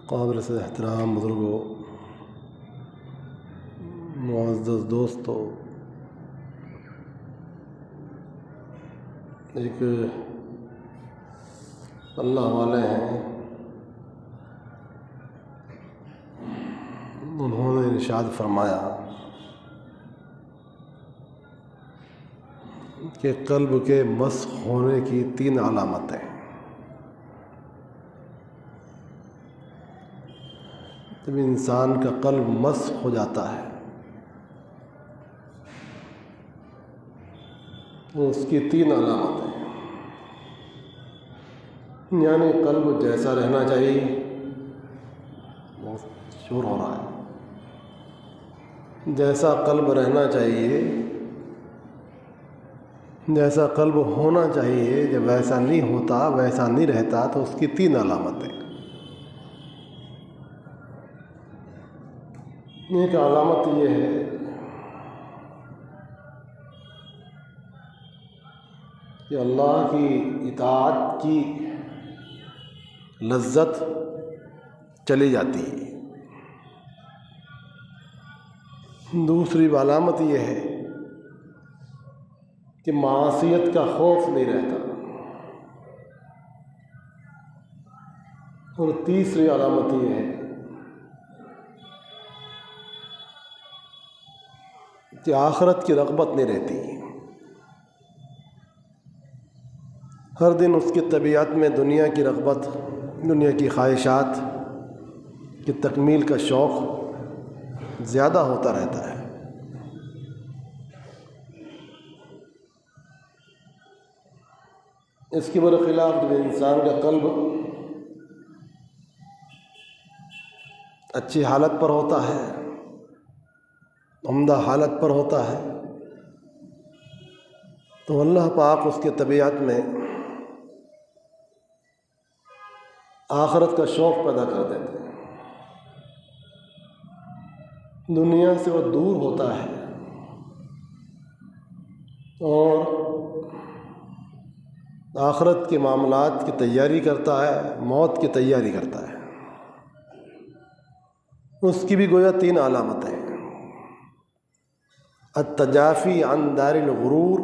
قابل سے احترام بزرگوں، معزز دوستوں، ایک اللہ والے ہیں، انہوں نے ارشاد فرمایا کہ قلب کے مسخ ہونے کی 3 علامتیں۔ جب انسان کا قلب مسخ ہو جاتا ہے تو اس کی 3 علامتیں، یعنی قلب جیسا رہنا چاہیے، بہت شور ہو رہا ہے، جیسا قلب رہنا چاہیے، جیسا قلب ہونا چاہیے، جب ویسا نہیں ہوتا، ویسا نہیں رہتا، تو اس کی 3 علامتیں۔ ایک علامت یہ ہے کہ اللہ کی اطاعت کی لذت چلی جاتی ہے۔ دوسری علامت یہ ہے کہ معصیت کا خوف نہیں رہتا، اور تیسری علامت یہ ہے کہ آخرت کی رغبت نہیں رہتی۔ ہر دن اس کی طبیعت میں دنیا کی رغبت، دنیا کی خواہشات کی تکمیل کا شوق زیادہ ہوتا رہتا ہے۔ اس کے برخلاف جب انسان کا قلب اچھی حالت پر ہوتا ہے، عمدہ حالت پر ہوتا ہے، تو اللہ پاک اس کی طبیعت میں آخرت کا شوق پیدا کر دیتے ہیں۔ دنیا سے وہ دور ہوتا ہے اور آخرت کے معاملات کی تیاری کرتا ہے، موت کی تیاری کرتا ہے۔ اس کی بھی گویا 3 علامتیں ہیں: التجافی عن دار الغرور،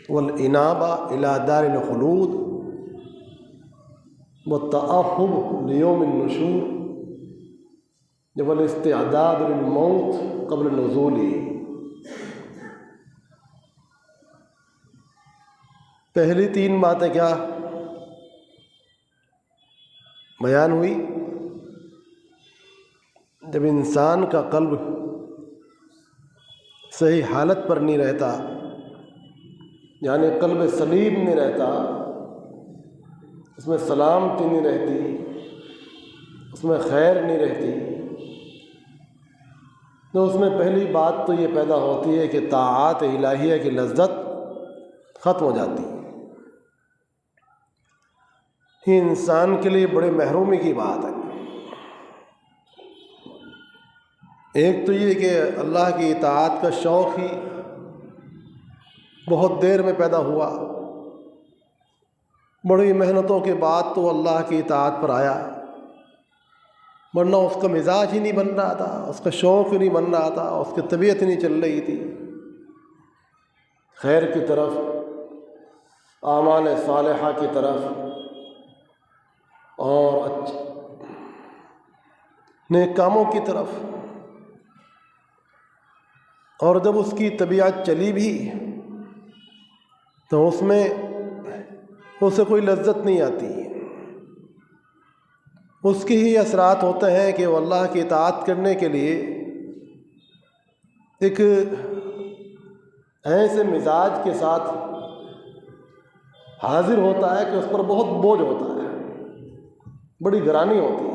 والانابہ الی دار الخلود، والتأہب لیوم النشور، والاستعداد للموت قبل نزولہ۔ پہلی 3 باتیں کیا بیان ہوئی؟ جب انسان کا قلب صحیح حالت پر نہیں رہتا، یعنی قلب سلیم نہیں رہتا، اس میں سلامتی نہیں رہتی، اس میں خیر نہیں رہتی، تو اس میں پہلی بات تو یہ پیدا ہوتی ہے کہ طاعات الہیہ کی لذت ختم ہو جاتی ہے۔ یہ انسان کے لیے بڑے محرومی کی بات ہے۔ ایک تو یہ کہ اللہ کی اطاعت کا شوق ہی بہت دیر میں پیدا ہوا، بڑی محنتوں کے بعد تو اللہ کی اطاعت پر آیا، ورنہ اس کا مزاج ہی نہیں بن رہا تھا، اس کا شوق ہی نہیں بن رہا تھا، اس کی طبیعت ہی نہیں چل رہی تھی خیر کی طرف، اعمال صالحہ کی طرف، اور نیک کاموں کی طرف۔ اور جب اس کی طبیعت چلی بھی تو اس میں اسے کوئی لذت نہیں آتی، اس کے ہی اثرات ہوتے ہیں کہ وہ اللہ کی اطاعت کرنے کے لیے ایک ایسے مزاج کے ساتھ حاضر ہوتا ہے کہ اس پر بہت بوجھ ہوتا ہے، بڑی گرانی ہوتی ہے۔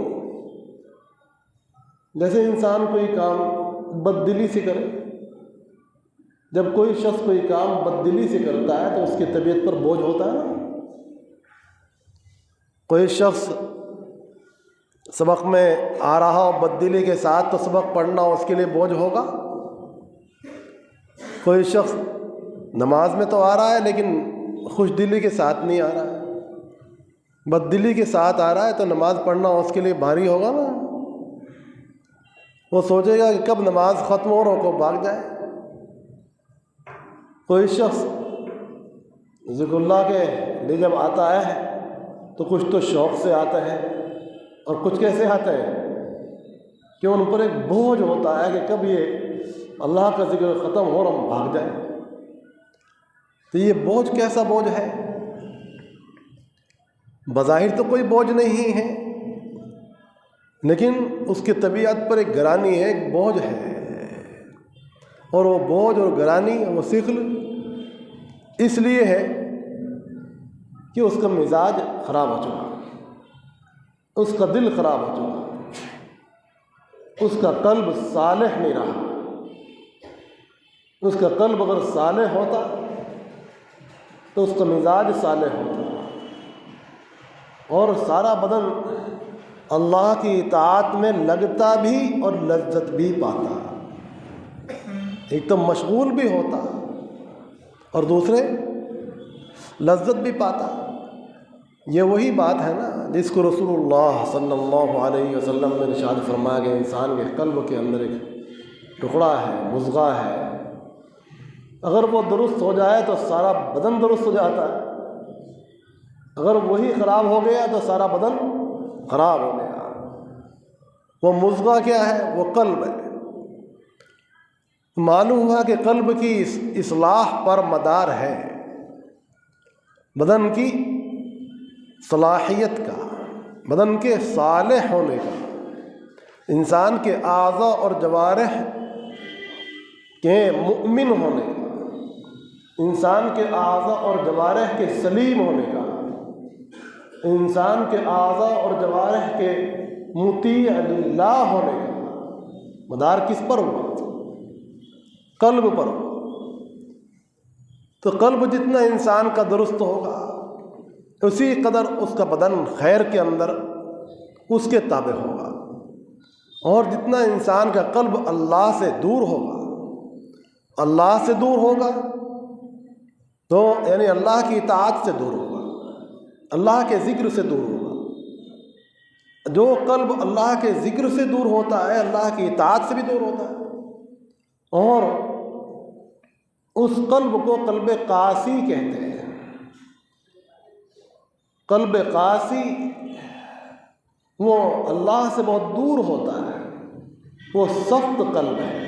جیسے انسان کوئی کام بددلی سے کرے، جب کوئی شخص کوئی کام بددلی سے کرتا ہے تو اس کی طبیعت پر بوجھ ہوتا ہے۔ کوئی شخص سبق میں آ رہا ہو بددلی کے ساتھ تو سبق پڑھنا اس کے لیے بوجھ ہوگا۔ کوئی شخص نماز میں تو آ رہا ہے لیکن خوش دلی کے ساتھ نہیں آ رہا ہے، بددلی کے ساتھ آ رہا ہے تو نماز پڑھنا اس کے لیے بھاری ہوگا نا. وہ سوچے گا کہ کب نماز ختم ہو اور کو بھاگ جائے. کوئی شخص ذکر اللہ کے لیے جب آتا ہے تو کچھ تو شوق سے آتا ہے اور کچھ کیسے آتا ہے کہ ان پر ایک بوجھ ہوتا ہے کہ کب یہ اللہ کا ذکر ختم ہو اور ہم بھاگ جائیں. تو یہ بوجھ کیسا بوجھ ہے؟ بظاہر تو کوئی بوجھ نہیں ہے، لیکن اس کی طبیعت پر ایک گرانی ہے، ایک بوجھ ہے. اور وہ بوجھ اور گرانی وہ ثقل اس لیے ہے کہ اس کا مزاج خراب ہو چکا، اس کا دل خراب ہو چکا، اس کا قلب صالح نہیں رہا. اس کا قلب اگر صالح ہوتا تو اس کا مزاج صالح ہوتا اور سارا بدن اللہ کی اطاعت میں لگتا بھی اور لذت بھی پاتا. ایک تو مشغول بھی ہوتا اور دوسرے لذت بھی پاتا. یہ وہی بات ہے نا جس کو رسول اللہ صلی اللہ علیہ وسلم نے ارشاد فرمایا کہ انسان کے قلب کے اندر ایک ٹکڑا ہے، مضغہ ہے، اگر وہ درست ہو جائے تو سارا بدن درست ہو جاتا ہے، اگر وہی خراب ہو گیا تو سارا بدن خراب ہو گیا. وہ مضغہ کیا ہے؟ وہ قلب ہے. معلوم ہوا کہ قلب کی اصلاح پر مدار ہے بدن کی صلاحیت کا، بدن کے صالح ہونے کا، انسان کے اعضاء اور جوارح کے مؤمن ہونے کا، انسان کے اعضاء اور جوارح کے سلیم ہونے کا، انسان کے اعضاء اور جوارح کے مطیع للہ ہونے کا مدار کس پر ہوا؟ قلب پر. تو قلب جتنا انسان کا درست ہوگا اسی قدر اس کا بدن خیر کے اندر اس کے تابع ہوگا. اور جتنا انسان کا قلب اللہ سے دور ہوگا، اللہ سے دور ہوگا تو یعنی اللہ کی اطاعت سے دور ہوگا، اللہ کے ذکر سے دور ہوگا. جو قلب اللہ کے ذکر سے دور ہوتا ہے اللہ کی اطاعت سے بھی دور ہوتا ہے. اور اس قلب کو قلب قاسی کہتے ہیں. قلب قاسی وہ اللہ سے بہت دور ہوتا ہے، وہ سخت قلب ہے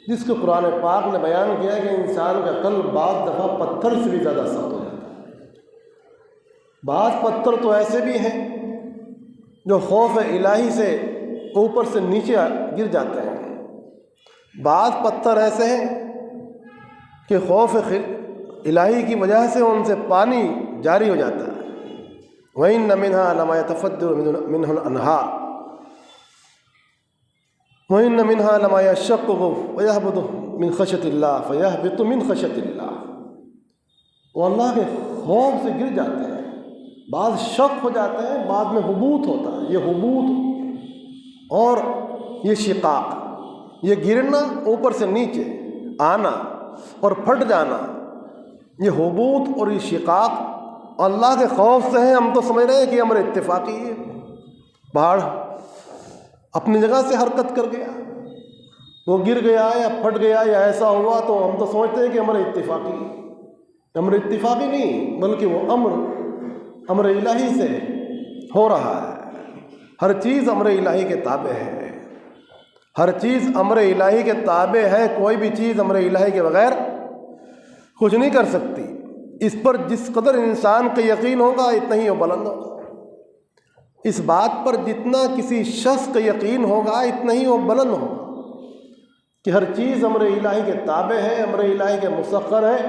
جس کو قرآن پاک نے بیان کیا ہے کہ انسان کا قلب بعض دفعہ پتھر سے بھی زیادہ سخت ہو جاتا ہے. بعض پتھر تو ایسے بھی ہیں جو خوف الہی سے اوپر سے نیچے گر جاتے ہیں. بعض پتھر ایسے ہیں کہ خوف الہی کی وجہ سے ان سے پانی جاری ہو جاتا ہے. وَإِنَّ مِنْهَا لَمَا يَتَفَجَّرُ مِنْهُ الْأَنْهَارُ وَإِنَّ مِنْهَا لَمَا يَشَّقُّقُ وَيَهْبِطُ مِنْ خَشْيَةِ اللَّهِ فَيَهْبِطُ مِنْ خَشْيَةِ اللَّهِ. وہ اللہ کے خوف سے گر جاتے ہیں، بعض شق ہو جاتے ہیں، بعد میں حبوط ہوتا ہے. یہ حبوط اور یہ شقاق، یہ گرنا اوپر سے نیچے آنا اور پھٹ جانا، یہ حبوط اور یہ شقاق اللہ کے خوف سے ہیں. ہم تو سمجھ رہے ہیں کہ امر اتفاقی ہے، پہاڑ اپنی جگہ سے حرکت کر گیا، وہ گر گیا یا پھٹ گیا یا ایسا ہوا تو ہم تو سمجھتے ہیں کہ امر اتفاقی ہے. امر اتفاقی نہیں بلکہ وہ امر الہی سے ہو رہا ہے. ہر چیز امر الہی کے تابع ہے، ہر چیز امر الہی کے تابع ہے. کوئی بھی چیز امر الہی کے بغیر کچھ نہیں کر سکتی. اس پر جس قدر انسان کا یقین ہوگا اتنا ہی وہ بلند ہوگا. اس بات پر جتنا کسی شخص کا یقین ہوگا اتنا ہی وہ بلند ہوگا کہ ہر چیز امر الہی کے تابع ہے، امر الہی کے مسخر ہے.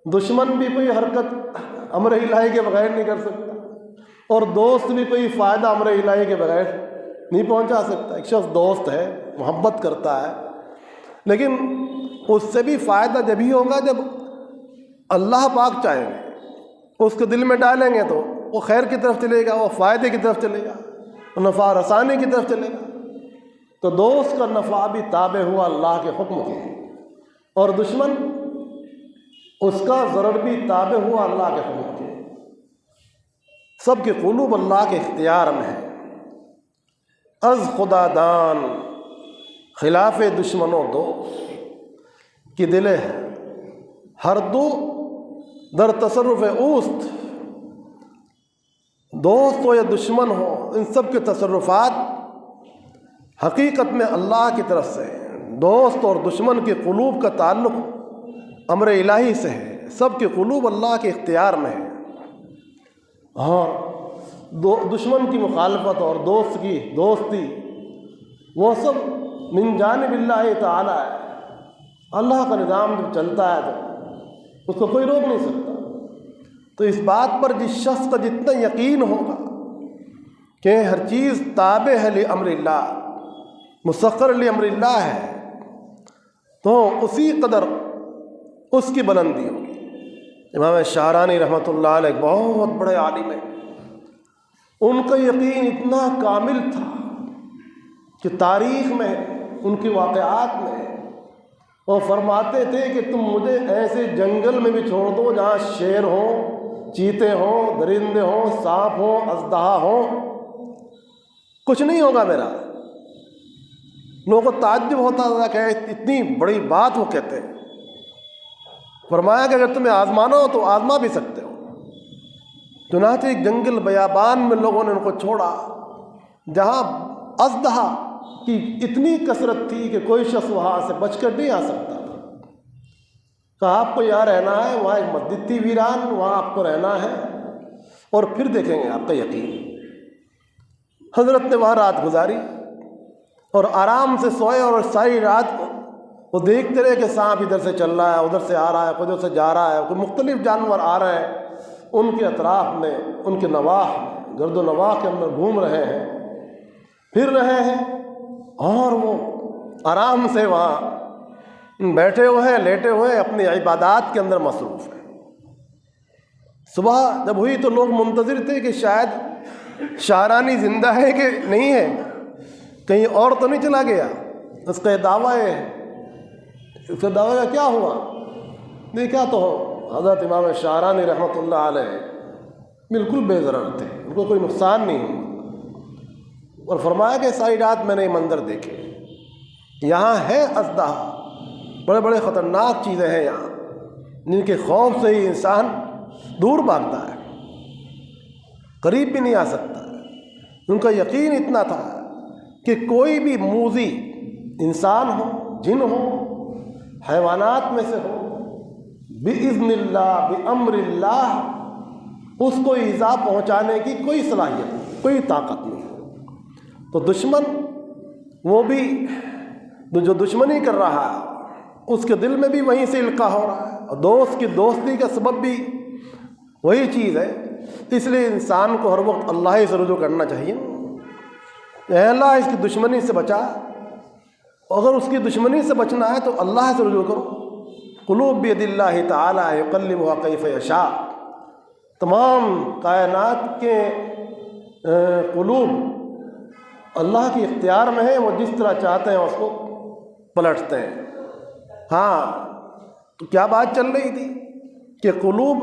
دشمن بھی کوئی حرکت امر الہی کے بغیر نہیں کر سکتا اور دوست بھی کوئی فائدہ امر الہی کے بغیر نہیں پہنچا سکتا. ایک شخص دوست ہے، محبت کرتا ہے، لیکن اس سے بھی فائدہ جبھی ہوگا جب اللہ پاک چاہیں گے، اس کو دل میں ڈالیں گے تو وہ خیر کی طرف چلے گا، وہ فائدے کی طرف چلے گا، وہ نفع رسانی کی طرف چلے گا. تو دوست کا نفع بھی تابع ہوا اللہ کے حکم کے، اور دشمن اس کا ضرر بھی تابع ہوا اللہ کے حکم کے. سب کے قلوب اللہ کے اختیار میں ہے۔ از خدا دان خلاف دشمنوں دو کہ دل ہر دو در تصرف اوست، دوست ہو یا دشمن ہو ان سب کے تصرفات حقیقت میں اللہ کی طرف سے ہیں۔ دوست اور دشمن کے قلوب کا تعلق امر الہی سے ہے، سب کے قلوب اللہ کے اختیار میں ہے، اور دشمن کی مخالفت اور دوست کی دوستی وہ سب من جانب اللہ تعالی ہے۔ اللہ کا نظام جب چلتا ہے تو اس کو کوئی روک نہیں سکتا۔ تو اس بات پر جس شخص کا جتنا یقین ہوگا کہ ہر چیز تابع ہے لامر اللہ، مسخر لامر اللہ ہے، تو اسی قدر اس کی بلندی ہوگی۔ امام شعرانی رحمۃ اللہ علیہ ایک بہت بڑے عالم ہیں، ان کا یقین اتنا کامل تھا کہ تاریخ میں ان کے واقعات میں وہ فرماتے تھے کہ تم مجھے ایسے جنگل میں بھی چھوڑ دو جہاں شیر ہوں، چیتے ہوں، درندے ہوں، سانپ ہوں، اژدہا ہوں، کچھ نہیں ہوگا میرا۔ لوگوں کو تعجب ہوتا تھا کہ اتنی بڑی بات وہ کہتے ہیں۔ فرمایا کہ اگر تمہیں آزمانا ہو تو آزما بھی سکتے ہو۔ چنانچہ ایک جنگل بیابان میں لوگوں نے ان کو چھوڑا جہاں اژدہا کی اتنی کثرت تھی کہ کوئی شخص وہاں سے بچ کر نہیں آ سکتا تھا۔ کہا آپ کو یہاں رہنا ہے، وہاں ایک مسجد تھی ویران، وہاں آپ کو رہنا ہے اور پھر دیکھیں گے آپ کا یقین۔ حضرت نے وہاں رات گزاری اور آرام سے سوئے، اور ساری رات وہ دیکھتے رہے کہ سانپ ادھر سے چل رہا ہے، ادھر سے آ رہا ہے، ادھر سے جا رہا ہے، کوئی مختلف جانور آ رہے ہیں ان کے اطراف میں، ان کے نواح میں، گرد و نواح کے اندر گھوم رہے ہیں، پھر رہے ہیں، اور وہ آرام سے وہاں بیٹھے ہوئے ہیں، لیٹے ہوئے ہیں، اپنی عبادات کے اندر مصروف ہیں۔ صبح جب ہوئی تو لوگ منتظر تھے کہ شاید شعرانی زندہ ہے کہ نہیں ہے، کہیں اور تو نہیں چلا گیا۔ اس کا دعویٰ ہے، اس کا دعویٰ کیا ہوا؟ دیکھا تو حضرت امام شعرانی رحمۃ اللہ علیہ بالکل بے ضرر تھے، ان کو کوئی نقصان نہیں ہوا، اور فرمایا کہ ساری رات میں نے یہ منظر دیکھے، یہاں ہے اژدہا، بڑے بڑے خطرناک چیزیں ہیں یہاں، جن کے خوف سے ہی انسان دور بھاگتا ہے، قریب بھی نہیں آ سکتا۔ ان کا یقین اتنا تھا کہ کوئی بھی موذی انسان ہو، جن ہو، حیوانات میں سے ہو، بِإِذْنِ اللہ، بِأَمْرِ اللہ، اس کو ایذا پہنچانے کی کوئی صلاحیت نہیں، کوئی طاقت نہیں۔ تو دشمن وہ بھی جو دشمنی کر رہا ہے اس کے دل میں بھی وہیں سے القاء ہو رہا ہے، اور دوست کی دوستی کا سبب بھی وہی چیز ہے۔ اس لیے انسان کو ہر وقت اللہ ہی سے رجوع کرنا چاہیے، اے اللہ اس کی دشمنی سے بچا، اگر اس کی دشمنی سے بچنا ہے تو اللہ سے رجوع کرو۔ قلوب بید اللہ تعالی یقلبھا کیف یشاء، تمام کائنات کے قلوب اللہ کے اختیار میں ہیں، وہ جس طرح چاہتے ہیں اس کو پلٹتے ہیں۔ ہاں تو کیا بات چل رہی تھی کہ قلوب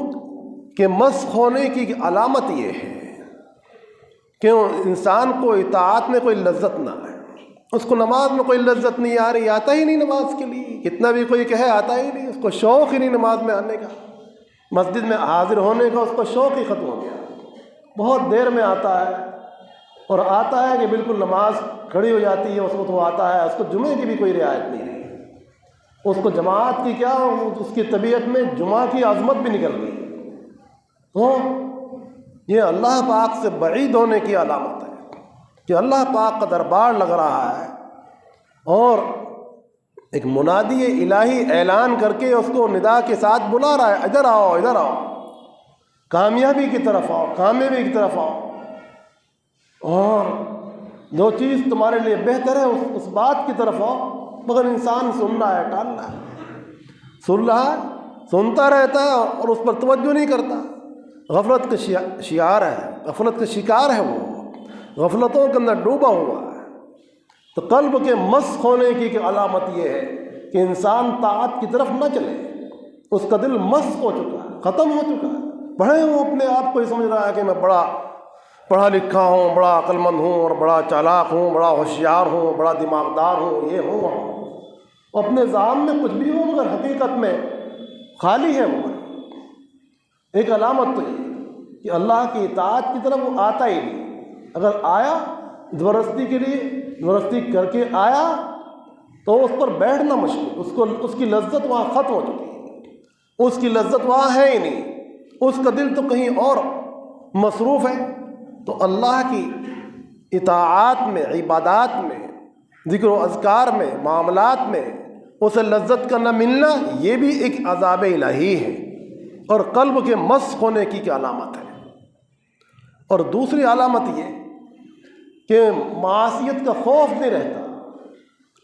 کے مسخ ہونے کی علامت یہ ہے کہ انسان کو اطاعت میں کوئی لذت نہ آئے، اس کو نماز میں کوئی لذت نہیں آ رہی، آتا ہی نہیں نماز کے لیے، کتنا بھی کوئی کہے آتا ہی نہیں، اس کو شوق ہی نہیں نماز میں آنے کا، مسجد میں حاضر ہونے کا اس کو شوق ہی ختم ہو گیا، بہت دیر میں آتا ہے، اور آتا ہے کہ بالکل نماز کھڑی ہو جاتی ہے اس وقت وہ آتا ہے، اس کو جمعے کی بھی کوئی رعایت نہیں رہی، اس کو جماعت کی کیا، اس کی طبیعت میں جمعہ کی عظمت بھی نکل گئی۔ تو یہ اللہ پاک سے بعید ہونے کی علامت ہے کہ اللہ پاک کا دربار لگ رہا ہے، اور ایک منادی الہی اعلان کر کے اس کو ندا کے ساتھ بلا رہا ہے، ادھر آؤ، ادھر آؤ، کامیابی کی طرف آؤ، کامیابی کی طرف آؤ، اور جو چیز تمہارے لیے بہتر ہے اس بات کی طرف آؤ۔ مگر انسان سن رہا ہے، ٹال رہا ہے، سن رہا ہے، سنتا رہتا ہے اور اس پر توجہ نہیں کرتا، غفلت کا شیار ہے، غفلت کا شکار ہے، وہ غفلتوں کے اندر ڈوبا ہوا ہے۔ تو قلب کے مسخ ہونے کی علامت یہ ہے کہ انسان طاعت کی طرف نہ چلے، اس کا دل مسخ ہو چکا ہے، ختم ہو چکا ہے، بڑے وہ اپنے آپ کو یہ سمجھ رہا ہے کہ میں بڑا پڑھا لکھا ہوں، بڑا عقل مند ہوں اور بڑا چالاک ہوں، بڑا ہوشیار ہوں، بڑا دماغدار ہوں، یہ ہوں وہ ہوں، اپنے ذہن میں کچھ بھی ہو مگر حقیقت میں خالی ہے وہ۔ ایک علامت تو یہ کہ اللہ کی اطاعت کی طرف وہ آتا ہی نہیں، اگر آیا زبردستی کے لیے زبردستی کر کے آیا تو اس پر بیٹھنا مشکل، اس کی لذت وہاں ختم ہو چکی ہے، اس کی لذت وہاں ہے ہی نہیں، اس کا دل تو کہیں اور مصروف ہے۔ تو اللہ کی اطاعت میں، عبادات میں، ذکر و اذکار میں، معاملات میں اسے لذت کا نہ ملنا، یہ بھی ایک عذاب الہی ہے اور قلب کے مسخ ہونے کی علامت ہے۔ اور دوسری علامت یہ کہ معصیت کا خوف نہیں رہتا،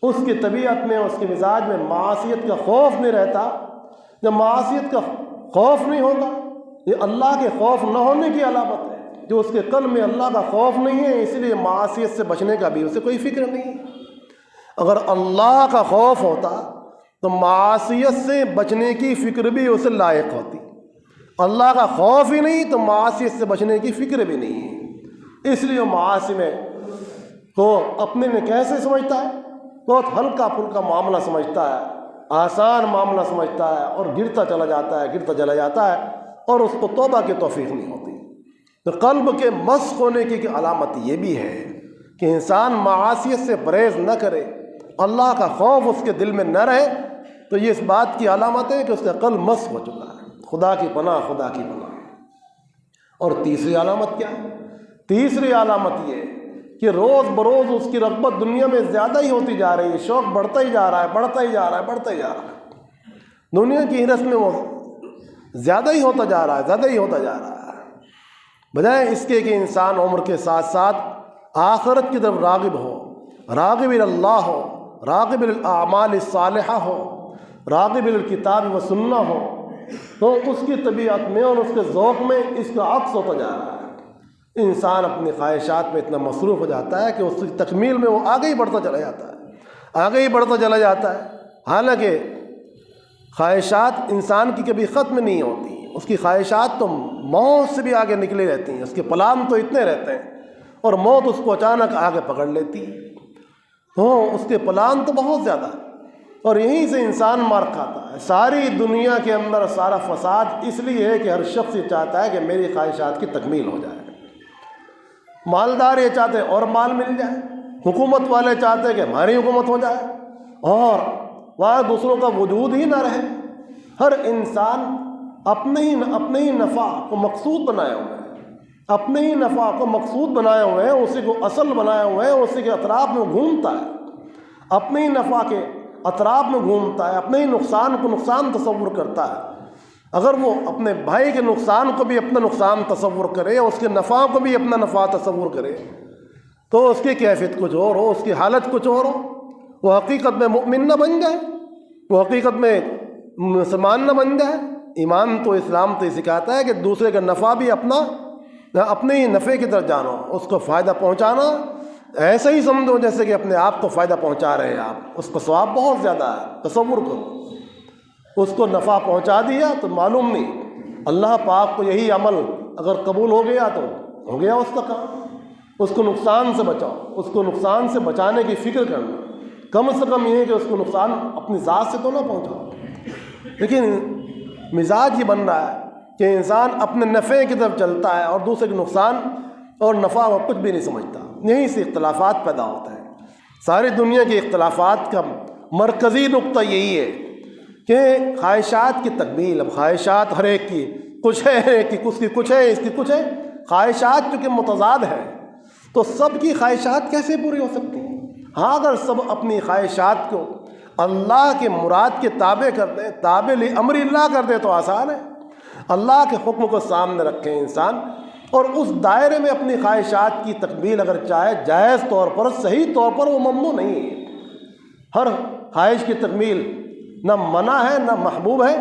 اس کی طبیعت میں، اس کے مزاج میں معصیت کا خوف نہیں رہتا۔ جب معصیت کا خوف نہیں ہوگا، یہ اللہ کے خوف نہ ہونے کی علامت ہے، جو اس کے قلب میں اللہ کا خوف نہیں ہے، اس لیے معصیت سے بچنے کا بھی اسے کوئی فکر نہیں ہے۔ اگر اللہ کا خوف ہوتا تو معصیت سے بچنے کی فکر بھی اسے لائق ہوتی، اللہ کا خوف ہی نہیں تو معصیت سے بچنے کی فکر بھی نہیں ہے، اس لیے معاصی میں کو اپنے میں کیسے سمجھتا ہے؟ بہت ہلکا پھلکا معاملہ سمجھتا ہے، آسان معاملہ سمجھتا ہے اور گرتا چلا جاتا ہے اور اس کو توبہ کی توفیق نہیں ہوتی۔ تو قلب کے مسخ ہونے کی علامت یہ بھی ہے کہ انسان معاصیت سے پرہیز نہ کرے، اللہ کا خوف اس کے دل میں نہ رہے، تو یہ اس بات کی علامت ہے کہ اس کا قلب مسخ ہو چکا ہے۔ خدا کی پناہ، خدا کی پناہ۔ اور تیسری علامت کیا ہے؟ تیسری علامت یہ کہ روز بروز اس کی رغبت دنیا میں زیادہ ہی ہوتی جا رہی ہے، شوق بڑھتا ہی جا رہا ہے، دنیا کی ہرس میں وہ زیادہ ہی ہوتا جا رہا ہے، بجائے اس کے کہ انسان عمر کے ساتھ ساتھ آخرت کی طرف راغب ہو، راغب اللہ ہو، راغب الاعمال الصالحہ ہو، راغب الکتاب و سنہ ہو، تو اس کی طبیعت میں اور اس کے ذوق میں اس کا عکس ہوتا جا رہا ہے۔ انسان اپنی خواہشات میں اتنا مصروف ہو جاتا ہے کہ اس کی تکمیل میں وہ آگے ہی بڑھتا چلا جاتا ہے، حالانکہ خواہشات انسان کی کبھی ختم نہیں ہوتی، اس کی خواہشات تو موت سے بھی آگے نکلی رہتی ہیں، اس کے پلان تو اتنے رہتے ہیں اور موت اس کو اچانک آگے پکڑ لیتی ہے، تو اس کے پلان تو بہت زیادہ ہے اور یہیں سے انسان مار کھاتا ہے۔ ساری دنیا کے اندر سارا فساد اس لیے ہے کہ ہر شخص یہ چاہتا ہے کہ میری خواہشات کی تکمیل ہو جائے، مالدار یہ چاہتے ہیں اور مال مل جائے، حکومت والے چاہتے ہیں کہ ہماری حکومت ہو جائے اور وہاں دوسروں کا وجود ہی نہ رہے۔ ہر انسان اپنے ہی نفع کو مقصود بنائے ہوئے ہیں، اسی کو اصل بنائے ہوئے ہیں، اسی کے اطراف میں گھومتا ہے، اپنے ہی نفع کے اطراف میں گھومتا ہے، اپنے ہی نقصان کو نقصان تصور کرتا ہے۔ اگر وہ اپنے بھائی کے نقصان کو بھی اپنا نقصان تصور کرے، اس کے نفع کو بھی اپنا نفع تصور کرے، تو اس کی کیفیت کچھ اور ہو، اس کی حالت کچھ اور ہو، وہ حقیقت میں مؤمن نہ بن جائے، وہ حقیقت میں مسلمان نہ بن جائے۔ ایمان تو، اسلام تو یہ سکھاتا ہے کہ دوسرے کا نفع بھی اپنے ہی نفع کی طرف جانو، اس کو فائدہ پہنچانا ایسا ہی سمجھو جیسے کہ اپنے آپ کو فائدہ پہنچا رہے ہیں آپ، اس کا ثواب بہت زیادہ ہے۔ تصور کرو، اس کو نفع پہنچا دیا تو معلوم نہیں، اللہ پاک کو یہی عمل اگر قبول ہو گیا تو ہو گیا اس کا کام۔ اس کو نقصان سے بچاؤ، اس کو نقصان سے بچانے کی فکر کرنا، کم سے کم یہ ہے کہ اس کو نقصان اپنی ذات سے تو نہ پہنچاؤ۔ لیکن مزاج یہ بن رہا ہے کہ انسان اپنے نفع کی طرف چلتا ہے اور دوسرے کے نقصان اور نفع وہ کچھ بھی نہیں سمجھتا، یہیں سے اختلافات پیدا ہوتا ہے۔ ساری دنیا کے اختلافات کا مرکزی نقطہ یہی ہے کہ خواہشات کی تکمیل۔ اب خواہشات ہر ایک کی کچھ ہے، اس کی کچھ ہے، اس کی کچھ ہے، خواہشات چونکہ متضاد ہیں تو سب کی خواہشات کیسے پوری ہو سکتی ہیں؟ ہاں، اگر سب اپنی خواہشات کو اللہ کے مراد کے تابع کر دیں، تابع لامر اللہ کر دیں تو آسان ہے۔ اللہ کے حکم کو سامنے رکھیں انسان اور اس دائرے میں اپنی خواہشات کی تکمیل اگر چاہے، جائز طور پر، صحیح طور پر، وہ ممنوع نہیں ہے۔ ہر خواہش کی تکمیل نہ منع ہے، نہ محبوب ہے،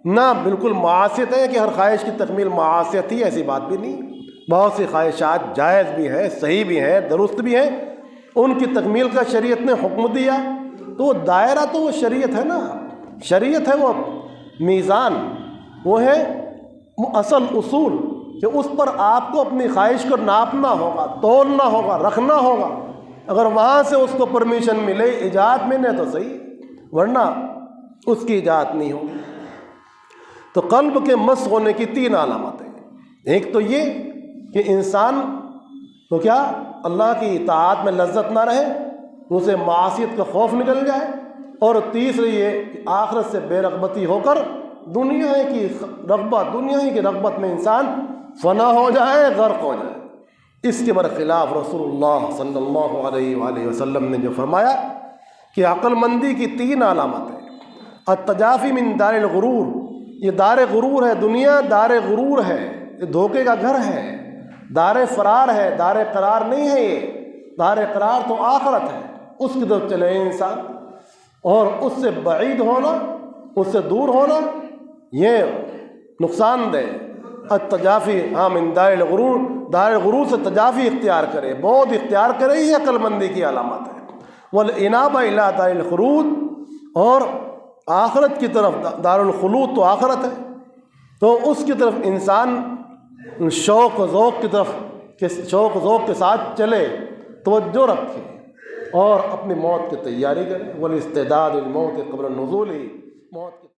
نہ بالکل معاصیت ہے کہ ہر خواہش کی تکمیل معاصیت ہی، ایسی بات بھی نہیں۔ بہت سی خواہشات جائز بھی ہیں، صحیح بھی ہیں، درست بھی ہیں، ان کی تکمیل کا شریعت نے حکم دیا، تو وہ دائرہ تو وہ شریعت ہے نا، شریعت ہے وہ میزان، وہ ہے اصل اصول، کہ اس پر آپ کو اپنی خواہش کو ناپنا ہوگا، تولنا ہوگا، رکھنا ہوگا۔ اگر وہاں سے اس کو پرمیشن ملے ایجاد ملے تو صحیح، ورنہ اس کی ایجاد نہیں ہوگی۔ تو قلب کے مسخ ہونے کی 3 علامتیں، ایک تو یہ کہ انسان تو کیا اللہ کی اطاعت میں لذت نہ رہے، اسے معصیت کا خوف نکل جائے، اور تیسرے یہ کہ آخرت سے بے رغبتی ہو کر دنیا کی رغبت میں انسان فنا ہو جائے، غرق ہو جائے۔ اس کے برخلاف رسول اللہ صلی اللہ علیہ وآلہ وسلم نے جو فرمایا کہ عقل مندی کی 3 علامتیں، التجافی من دار الغرور، یہ دار غرور ہے، دنیا دار غرور ہے، یہ دھوکے کا گھر ہے، دار فرار ہے، دار قرار نہیں ہے۔ یہ دار قرار تو آخرت ہے، اس کی طرف چلے انسان، اور اس سے بعید ہونا، اس سے دور ہونا یہ نقصان دہ۔ التجافی من دار الغرور، دار غرور سے تجافی اختیار کرے، بعد اختیار کرے، یہ عقل مندی کی علامت ہے۔ والانابہ الی دار الخلود، اور آخرت کی طرف، دار الخلود تو آخرت ہے، تو اس کی طرف انسان شوق و ذوق کی طرف، شوق و ذوق کے ساتھ چلے، توجہ رکھے اور اپنی موت کی تیاری کرے۔ والاستعداد للموت قبل النزول، موت کی